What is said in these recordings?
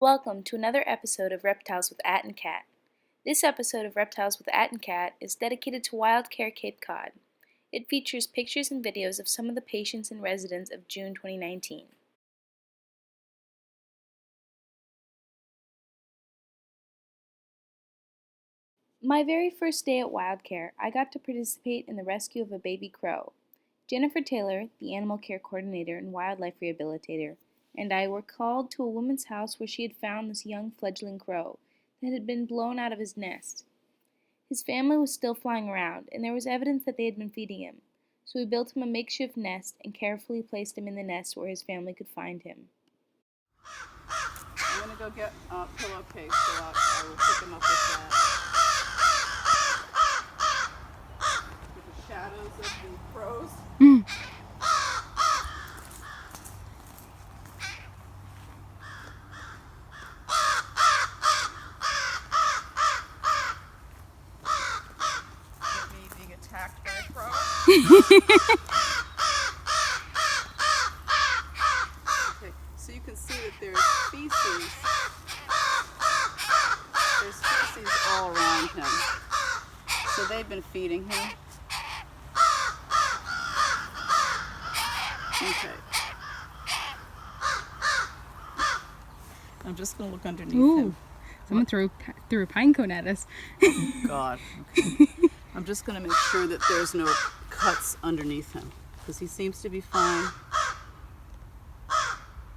Welcome to another episode of Reptiles with At and Cat. This episode of Reptiles with At and Cat is dedicated to Wild Care Cape Cod. It features pictures and videos of some of the patients and residents of June 2019. My very first day at Wild Care, I got to participate in the rescue of a baby crow. Jennifer Taylor, the animal care coordinator and wildlife rehabilitator, and I were called to a woman's house where she had found this young fledgling crow that had been blown out of his nest. His family was still flying around, and there was evidence that they had been feeding him, so we built him a makeshift nest and carefully placed him in the nest where his family could find him. I'm going to go get a pillowcase, so I will pick him up with that. With the shadows of the crows. Me being attacked by a crow. Okay, so you can see that there's feces. There's feces all around him. So they've been feeding him. Okay. I'm just going to look underneath him. Someone threw a pine cone at us. Oh, God. Okay. I'm just going to make sure that there's no cuts underneath him, because he seems to be fine.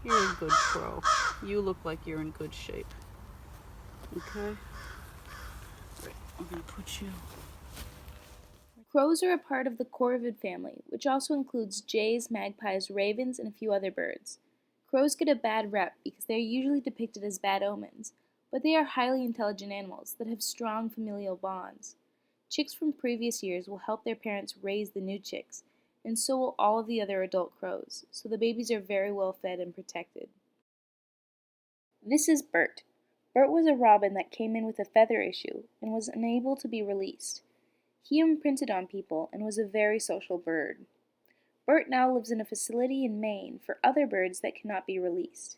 You're a good crow. You look like you're in good shape. Okay? Right, I'm going to put you... Crows are a part of the corvid family, which also includes jays, magpies, ravens, and a few other birds. Crows get a bad rep because they are usually depicted as bad omens, but they are highly intelligent animals that have strong familial bonds. Chicks from previous years will help their parents raise the new chicks, and so will all of the other adult crows, so the babies are very well fed and protected. This is Bert. Bert was a robin that came in with a feather issue and was unable to be released. He imprinted on people and was a very social bird. Bert now lives in a facility in Maine for other birds that cannot be released.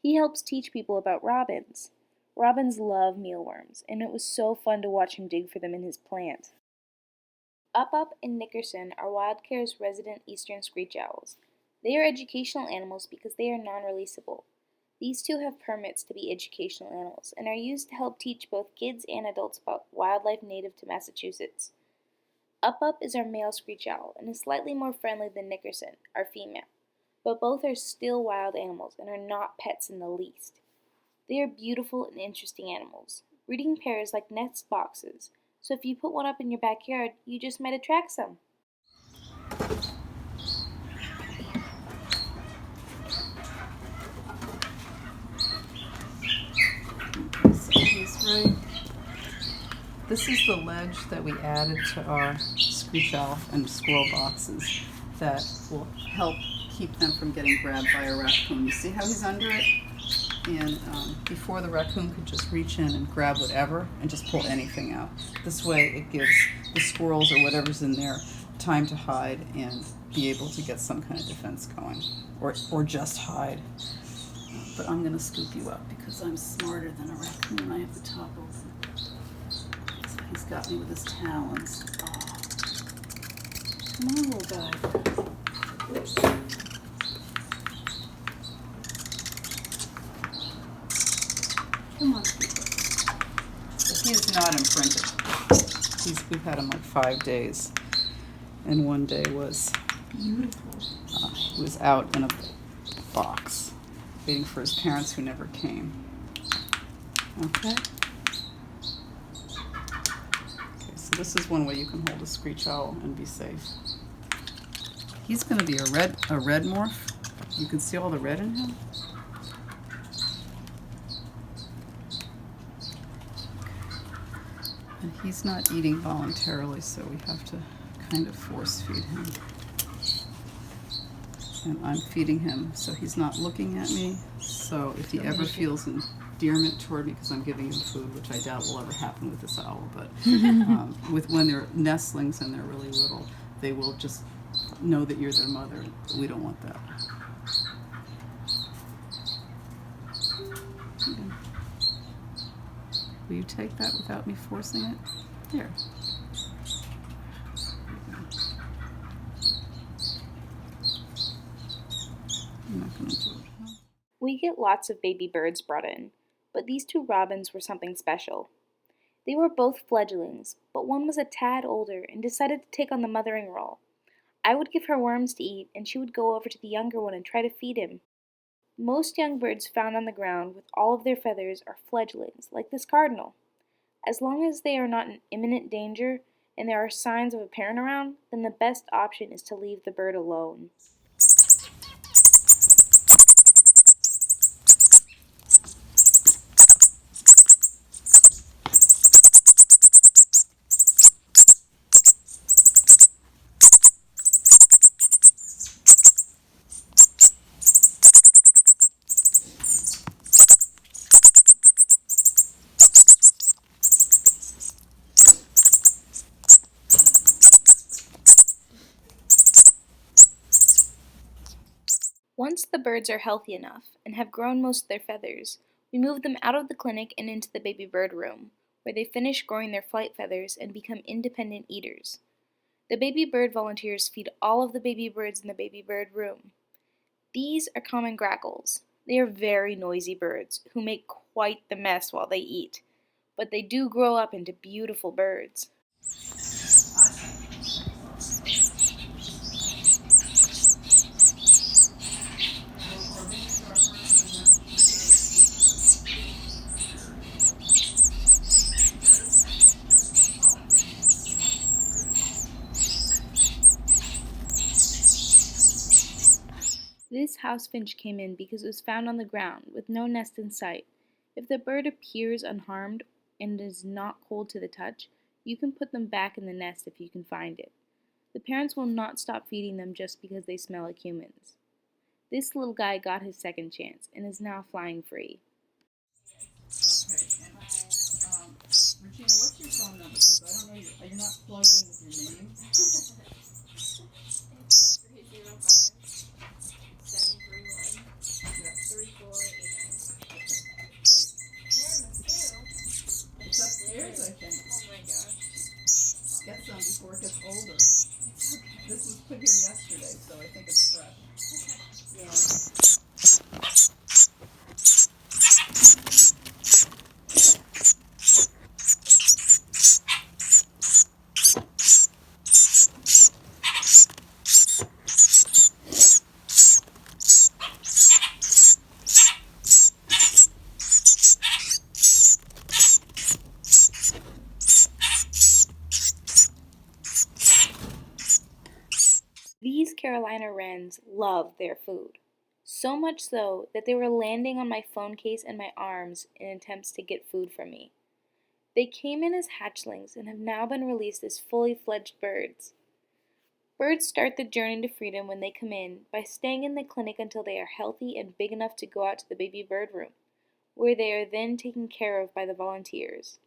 He helps teach people about robins. Robins love mealworms, and it was so fun to watch him dig for them in his plant. Up and Nickerson are Wild Care's resident eastern screech owls. They are educational animals because they are non-releasable. These two have permits to be educational animals and are used to help teach both kids and adults about wildlife native to Massachusetts. Up is our male screech owl and is slightly more friendly than Nickerson, our female, but both are still wild animals and are not pets in the least. They are beautiful and interesting animals. Breeding pairs like nest boxes, so if you put one up in your backyard, you just might attract some. So he's right. This is the ledge that we added to our screech owl and squirrel boxes that will help keep them from getting grabbed by a raccoon. You see how he's under it? And before the raccoon could just reach in and grab whatever and just pull anything out. This way it gives the squirrels or whatever's in there time to hide and be able to get some kind of defense going, or just hide. But I'm going to scoop you up because I'm smarter than a raccoon. I have the top open. So he's got me with his talons. Oh. Come on, little guy. Come on, but he is not imprinted. We've had him like 5 days, and one day was beautiful. He was out in a box, waiting for his parents who never came. Okay. So this is one way you can hold a screech owl and be safe. He's going to be a red morph. You can see all the red in him. And he's not eating voluntarily, so we have to kind of force feed him. And I'm feeding him, so he's not looking at me. So if he ever feels endearment toward me because I'm giving him food, which I doubt will ever happen with this owl, but when they're nestlings and they're really little, they will just know that you're their mother. We don't want that. Yeah. Will you take that without me forcing it? There. I'm not going to do it. Huh? We get lots of baby birds brought in, but these two robins were something special. They were both fledglings, but one was a tad older and decided to take on the mothering role. I would give her worms to eat, and she would go over to the younger one and try to feed him. Most young birds found on the ground with all of their feathers are fledglings, like this cardinal. As long as they are not in imminent danger and there are signs of a parent around, then the best option is to leave the bird alone. Once the birds are healthy enough and have grown most of their feathers, we move them out of the clinic and into the baby bird room, where they finish growing their flight feathers and become independent eaters. The baby bird volunteers feed all of the baby birds in the baby bird room. These are common grackles. They are very noisy birds who make quite the mess while they eat, but they do grow up into beautiful birds. This house finch came in because it was found on the ground with no nest in sight. If the bird appears unharmed and is not cold to the touch, you can put them back in the nest if you can find it. The parents will not stop feeding them just because they smell like humans. This little guy got his second chance and is now flying free. Okay, and Regina, what's your phone number? Because I don't know you. Are you not plugged in with your name? It's 307-731-3489. Okay, great. It's Upstairs, I think. Oh my gosh. Get some before it gets older. This was put here yesterday, so I think it's fresh. Yeah. These Carolina wrens love their food. So much so that they were landing on my phone case and my arms in attempts to get food from me. They came in as hatchlings and have now been released as fully fledged birds. Birds start the journey to freedom when they come in by staying in the clinic until they are healthy and big enough to go out to the baby bird room, where they are then taken care of by the volunteers.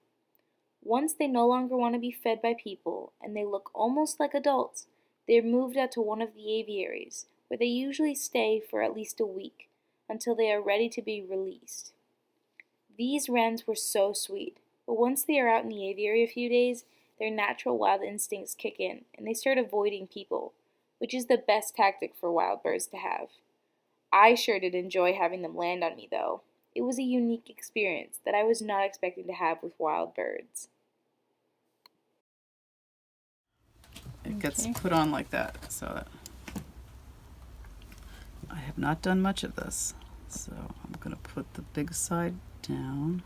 Once they no longer want to be fed by people and they look almost like adults, they are moved out to one of the aviaries, where they usually stay for at least a week until they are ready to be released. These wrens were so sweet, but once they are out in the aviary a few days, their natural wild instincts kick in and they start avoiding people, which is the best tactic for wild birds to have. I sure did enjoy having them land on me, though. It was a unique experience that I was not expecting to have with wild birds. It gets put on like that, so I have not done much of this. So I'm going to put the big side down.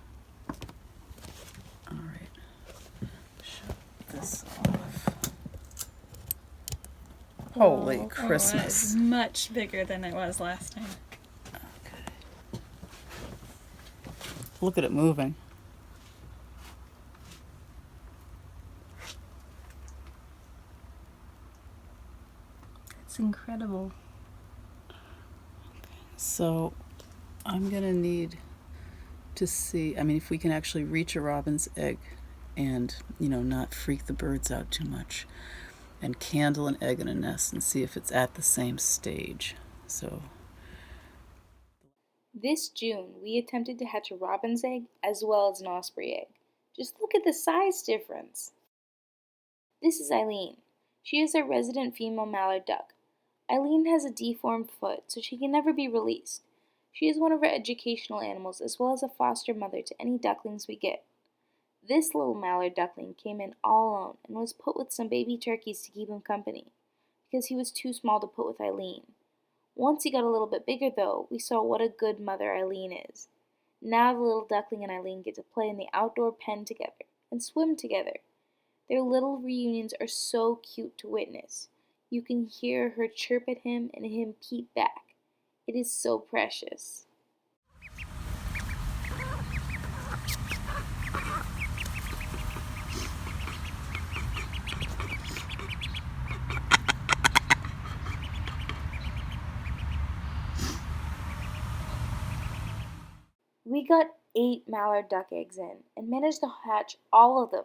All right, shut this off. Holy Christmas. It was much bigger than it was last time. Okay. Look at it moving. It's incredible. So I'm going to need to see, if we can actually reach a robin's egg and, not freak the birds out too much, and candle an egg in a nest and see if it's at the same stage. So This June, we attempted to hatch a robin's egg as well as an osprey egg. Just look at the size difference. This is Eileen. She is our resident female mallard duck. Eileen has a deformed foot, so she can never be released. She is one of our educational animals as well as a foster mother to any ducklings we get. This little mallard duckling came in all alone and was put with some baby turkeys to keep him company, because he was too small to put with Eileen. Once he got a little bit bigger, though, we saw what a good mother Eileen is. Now the little duckling and Eileen get to play in the outdoor pen together and swim together. Their little reunions are so cute to witness. You can hear her chirp at him and him peep back. It is so precious. We got 8 mallard duck eggs in and managed to hatch all of them.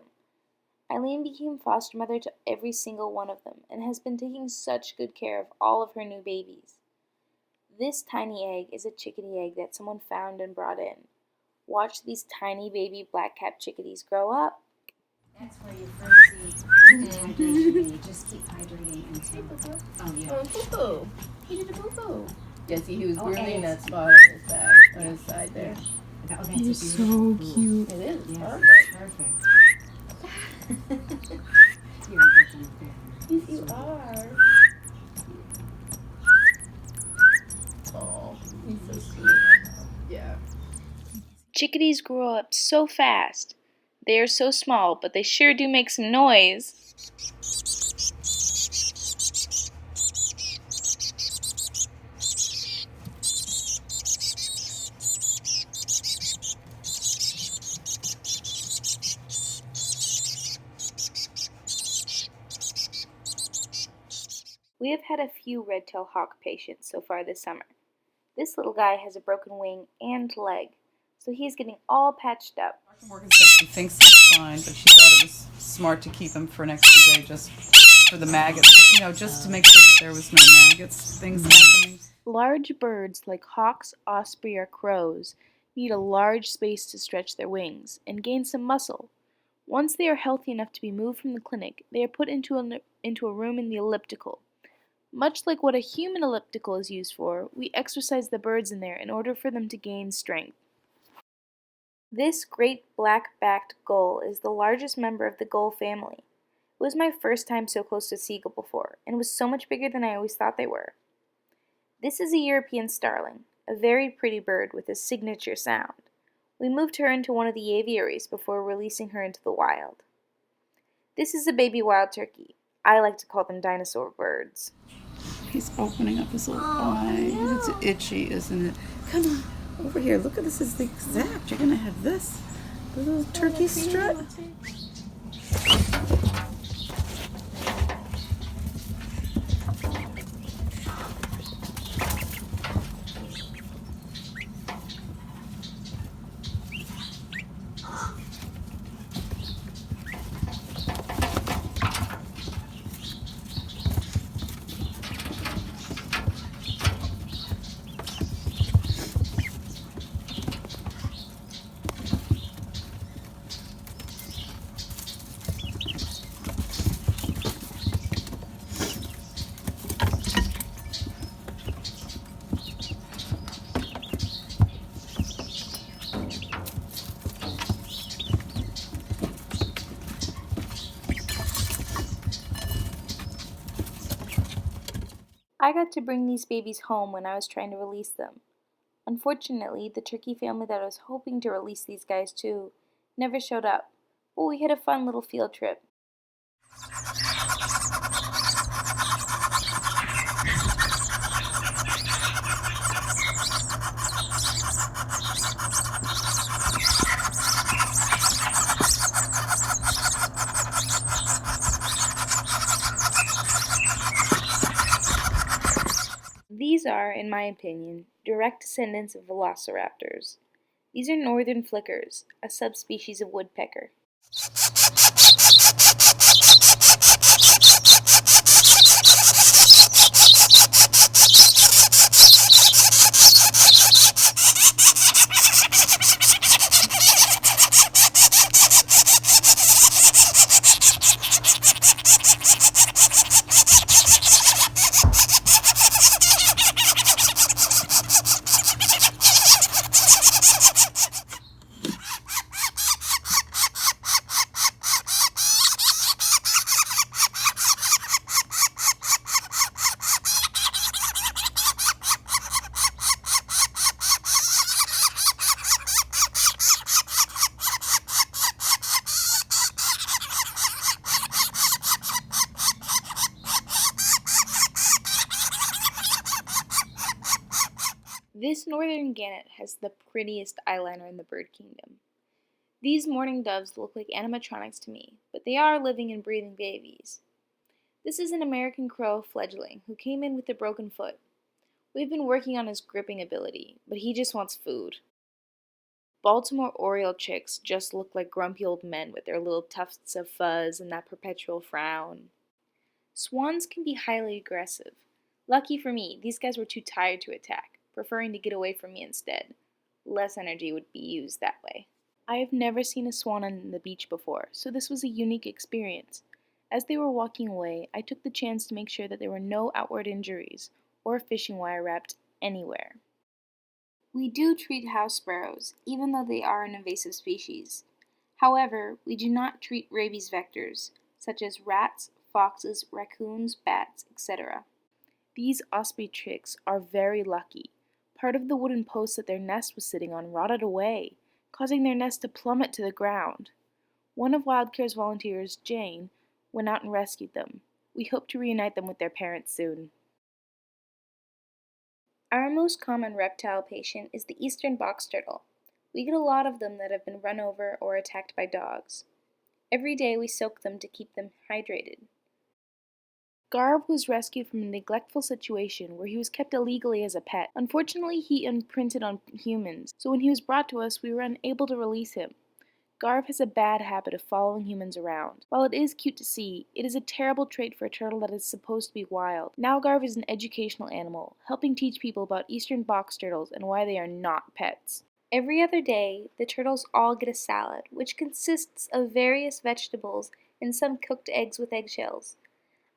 Eileen became foster mother to every single one of them and has been taking such good care of all of her new babies. This tiny egg is a chickadee egg that someone found and brought in. Watch these tiny baby black-capped chickadees grow up. That's where you first see hydration. You just keep hydrating until. Oh yeah. Oh, poo-poo. He did a boo boo. Yeah, see, he was really in eggs. that spot on his back, on his side there. Oh, that's He's a so beautiful. cute. It is Yes, perfect. perfect. You're a veteran fan. Yes, you are. Oh, he's so sweet. Yeah. Chickadees grow up so fast. They are so small, but they sure do make some noise. We have had a few red-tailed hawk patients so far this summer. This little guy has a broken wing and leg, so he is getting all patched up. Dr. Morgan said she thinks he's fine, but she thought it was smart to keep him for an extra day just for the maggots, just to make sure that there was no maggots things happening. Large birds like hawks, osprey, or crows need a large space to stretch their wings and gain some muscle. Once they are healthy enough to be moved from the clinic, they are put into a room in the elliptical. Much like what a human elliptical is used for, we exercise the birds in there in order for them to gain strength. This great black-backed gull is the largest member of the gull family. It was my first time so close to a seagull before, and was so much bigger than I always thought they were. This is a European starling, a very pretty bird with a signature sound. We moved her into one of the aviaries before releasing her into the wild. This is a baby wild turkey. I like to call them dinosaur birds. He's opening up his little eye. It's itchy, isn't it? Come on, over here. Look at this. Is the exact. You're going to have this. The little turkey strut. I got to bring these babies home when I was trying to release them. Unfortunately, the turkey family that I was hoping to release these guys to never showed up, but we had a fun little field trip. These are, in my opinion, direct descendants of velociraptors. These are northern flickers, a subspecies of woodpecker. northern gannet has the prettiest eyeliner in the bird kingdom. These mourning doves look like animatronics to me, but they are living and breathing babies. This is an American crow fledgling who came in with a broken foot. We've been working on his gripping ability, but he just wants food. Baltimore Oriole chicks just look like grumpy old men with their little tufts of fuzz and that perpetual frown. Swans can be highly aggressive. Lucky for me, these guys were too tired to attack, preferring to get away from me instead. Less energy would be used that way. I have never seen a swan on the beach before, so this was a unique experience. As they were walking away, I took the chance to make sure that there were no outward injuries or fishing wire wrapped anywhere. We do treat house sparrows, even though they are an invasive species. However, we do not treat rabies vectors, such as rats, foxes, raccoons, bats, etc. These osprey chicks are very lucky. Part of the wooden post that their nest was sitting on rotted away, causing their nest to plummet to the ground. One of Wild Care's volunteers, Jane, went out and rescued them. We hope to reunite them with their parents soon. Our most common reptile patient is the eastern box turtle. We get a lot of them that have been run over or attacked by dogs. Every day we soak them to keep them hydrated. Garb was rescued from a neglectful situation where he was kept illegally as a pet. Unfortunately, he imprinted on humans, so when he was brought to us, we were unable to release him. Garb has a bad habit of following humans around. While it is cute to see, it is a terrible trait for a turtle that is supposed to be wild. Now Garb is an educational animal, helping teach people about eastern box turtles and why they are not pets. Every other day, the turtles all get a salad, which consists of various vegetables and some cooked eggs with eggshells.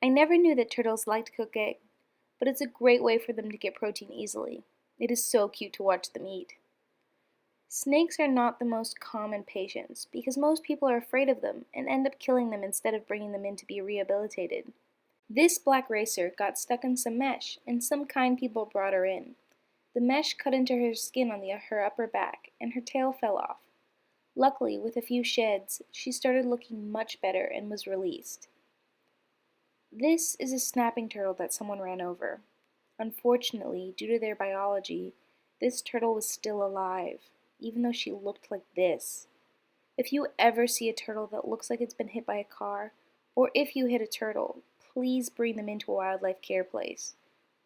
I never knew that turtles liked cooked egg, but it's a great way for them to get protein easily. It is so cute to watch them eat. Snakes are not the most common patients because most people are afraid of them and end up killing them instead of bringing them in to be rehabilitated. This black racer got stuck in some mesh and some kind people brought her in. The mesh cut into her skin on her upper back and her tail fell off. Luckily, with a few sheds, she started looking much better and was released. This is a snapping turtle that someone ran over. Unfortunately, due to their biology, this turtle was still alive, even though she looked like this. If you ever see a turtle that looks like it's been hit by a car, or if you hit a turtle, please bring them into a wildlife care place.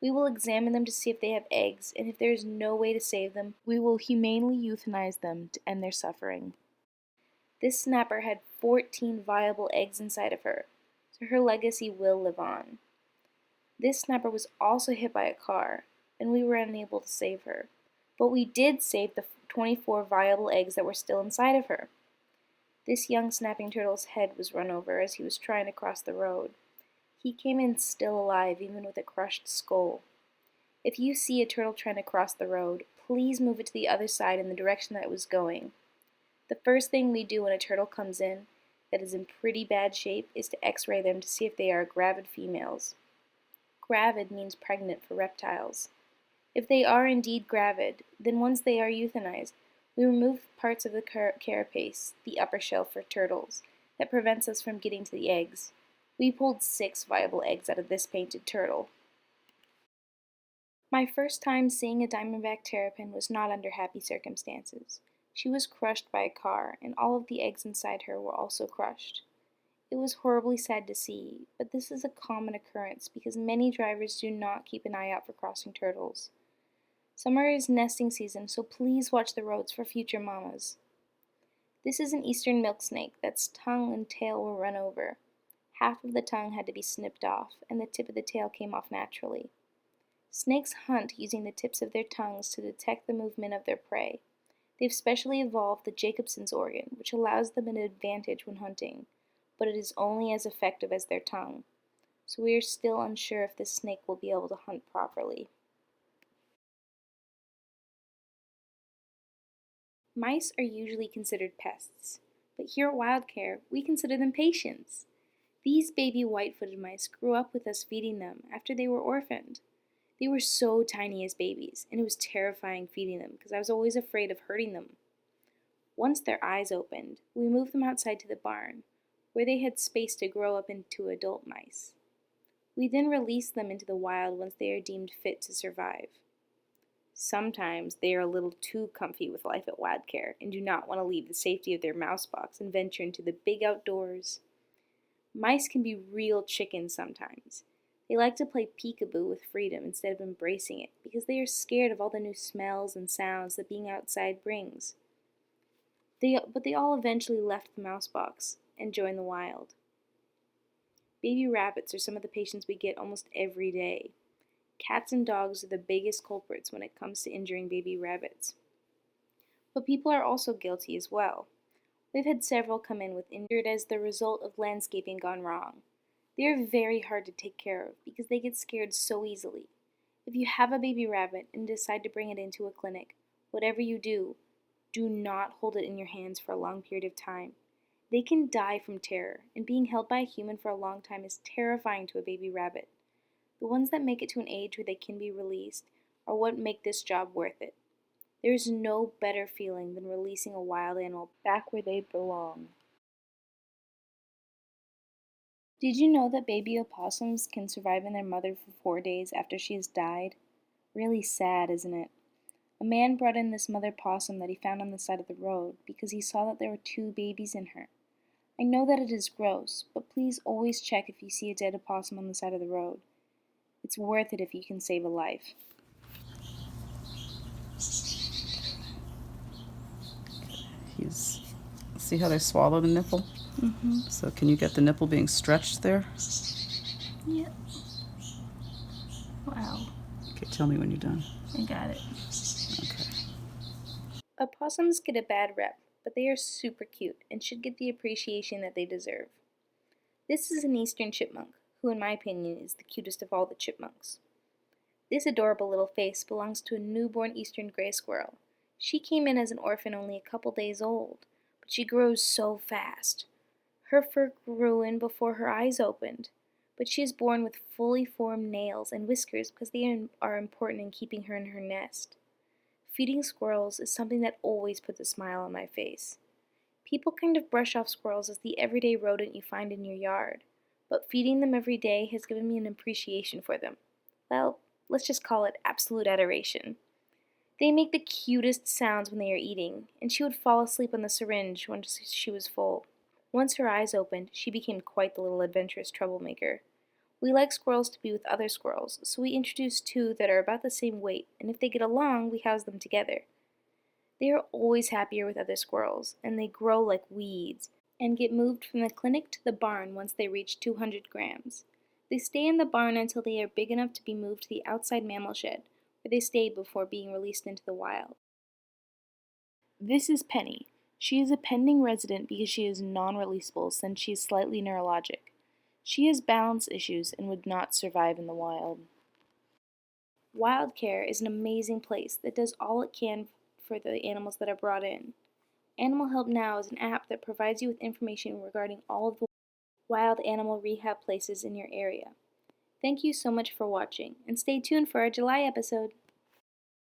We will examine them to see if they have eggs, and if there is no way to save them, we will humanely euthanize them to end their suffering. This snapper had 14 viable eggs inside of her, so her legacy will live on. This snapper was also hit by a car, and we were unable to save her, but we did save the 24 viable eggs that were still inside of her. This young snapping turtle's head was run over as he was trying to cross the road. He came in still alive, even with a crushed skull. If you see a turtle trying to cross the road, please move it to the other side in the direction that it was going. The first thing we do when a turtle comes in that is in pretty bad shape is to x-ray them to see if they are gravid females. Gravid means pregnant for reptiles. If they are indeed gravid, then once they are euthanized, we remove parts of the carapace, the upper shell for turtles, that prevents us from getting to the eggs. We pulled 6 viable eggs out of this painted turtle. My first time seeing a diamondback terrapin was not under happy circumstances. She was crushed by a car, and all of the eggs inside her were also crushed. It was horribly sad to see, but this is a common occurrence because many drivers do not keep an eye out for crossing turtles. Summer is nesting season, so please watch the roads for future mamas. This is an eastern milk snake that's tongue and tail were run over. Half of the tongue had to be snipped off, and the tip of the tail came off naturally. Snakes hunt using the tips of their tongues to detect the movement of their prey. They've specially evolved the Jacobson's organ, which allows them an advantage when hunting, but it is only as effective as their tongue. So we are still unsure if this snake will be able to hunt properly. Mice are usually considered pests, but here at Wild Care, we consider them patients. These baby white-footed mice grew up with us feeding them after they were orphaned. They were so tiny as babies, and it was terrifying feeding them because I was always afraid of hurting them. Once their eyes opened, we moved them outside to the barn, where they had space to grow up into adult mice. We then released them into the wild once they are deemed fit to survive. Sometimes they are a little too comfy with life at Wild Care and do not want to leave the safety of their mouse box and venture into the big outdoors. Mice can be real chickens sometimes. They like to play peekaboo with freedom instead of embracing it because they are scared of all the new smells and sounds that being outside brings. But they all eventually left the mouse box and joined the wild. Baby rabbits are some of the patients we get almost every day. Cats and dogs are the biggest culprits when it comes to injuring baby rabbits. But people are also guilty as well. We've had several come in with injured as the result of landscaping gone wrong. They are very hard to take care of because they get scared so easily. If you have a baby rabbit and decide to bring it into a clinic, whatever you do not hold it in your hands for a long period of time. They can die from terror, and being held by a human for a long time is terrifying to a baby rabbit. The ones that make it to an age where they can be released are what make this job worth it. There is no better feeling than releasing a wild animal back where they belong. Did you know that baby opossums can survive in their mother for 4 days after she has died? Really sad, isn't it? A man brought in this mother possum that he found on the side of the road because he saw that there were 2 babies in her. I know that it is gross, but please always check if you see a dead opossum on the side of the road. It's worth it if you can save a life. See how they swallow the nipple? Mm-hmm. So can you get the nipple being stretched there? Yep. Wow. Okay, tell me when you're done. I got it. Okay. Opossums get a bad rep, but they are super cute and should get the appreciation that they deserve. This is an eastern chipmunk, who in my opinion is the cutest of all the chipmunks. This adorable little face belongs to a newborn eastern gray squirrel. She came in as an orphan only a couple days old, but she grows so fast. Her fur grew in before her eyes opened, but she is born with fully formed nails and whiskers because they are important in keeping her in her nest. Feeding squirrels is something that always puts a smile on my face. People kind of brush off squirrels as the everyday rodent you find in your yard, but feeding them every day has given me an appreciation for them. Well, let's just call it absolute adoration. They make the cutest sounds when they are eating, and she would fall asleep on the syringe once she was full. Once her eyes opened, she became quite the little adventurous troublemaker. We like squirrels to be with other squirrels, so we introduce 2 that are about the same weight, and if they get along, we house them together. They are always happier with other squirrels, and they grow like weeds, and get moved from the clinic to the barn once they reach 200 grams. They stay in the barn until they are big enough to be moved to the outside mammal shed, where they stay before being released into the wild. This is Penny. She is a pending resident because she is non-releasable since she is slightly neurologic. She has balance issues and would not survive in the wild. Wild Care is an amazing place that does all it can for the animals that are brought in. Animal Help Now is an app that provides you with information regarding all of the wild animal rehab places in your area. Thank you so much for watching, and stay tuned for our July episode.